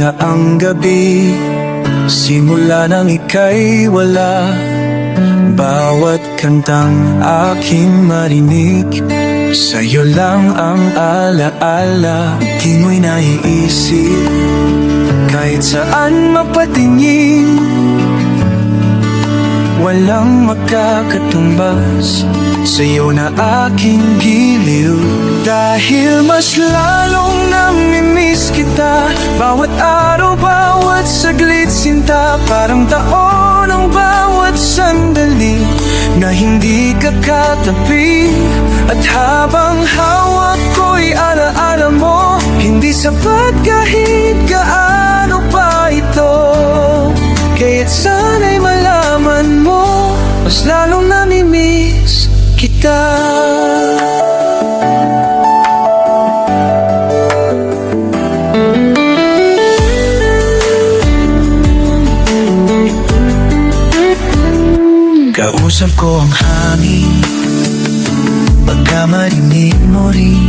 na ang gabi, simula nang ika'y wala. Bawat kantang aking marinig, sa'yo lang ang alaala. Di mo'y naiisip, kahit saan mapatingin, walang makakatumbas sa'yo na aking giliw. Dahil mas lalong namimiss kita, bawat araw, bawat saglit sinta. Parang taon ang bawat sandali na hindi ka katabi. At habang hawak ko'y alaala mo, hindi sapat kahit gaano pa ito. Kaya't sana'y malaman mo, mas lalong namimiss kita. Kausap ko ang hangin, pagka marinig mo rin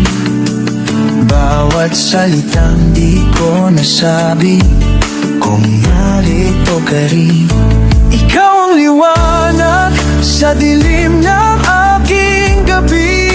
bawat salitang di ko nasabi. Kung narito ka rin, ikaw ang liwanag sa dilim ng aking gabi.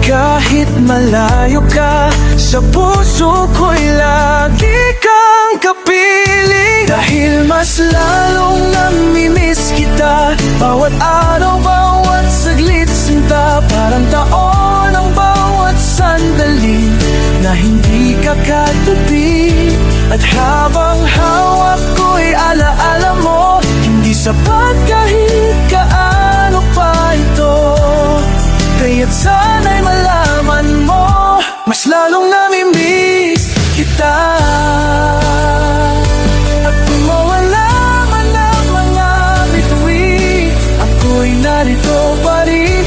Kahit malayo ka, sa puso ko'y lagi kang kapiling. Dahil mas lalong namimiss kita, bawat araw, bawat saglit sinta. Parang taon ang bawat sandali na hindi ka katabi. At habang hawak ko'y alaala mo, hindi sapat kahit kaano pa ito. Kaya't sana'y malaman mo, mas lalong namimiss kita. At kung mawala man ang mga bituin, ako'y narito pa rin,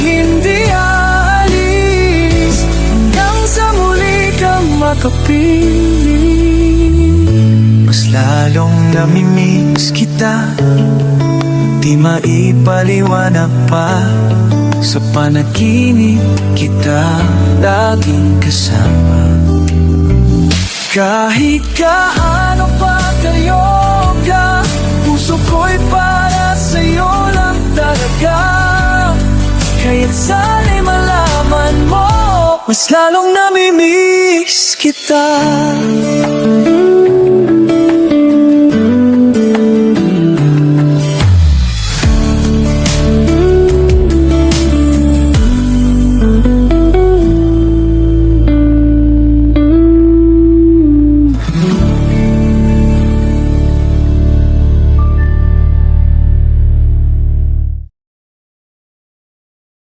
hindi aalis, hanggang sa muli kang makapiling. Mas lalong namimiss kita, di maipaliwanag pa. Sa panaginip kita laging kasama. Kahit gaano pa kayo ka, puso ko'y para sa'yo lang talaga. Kaya't sana'y malaman mo, mas lalong namimiss kita.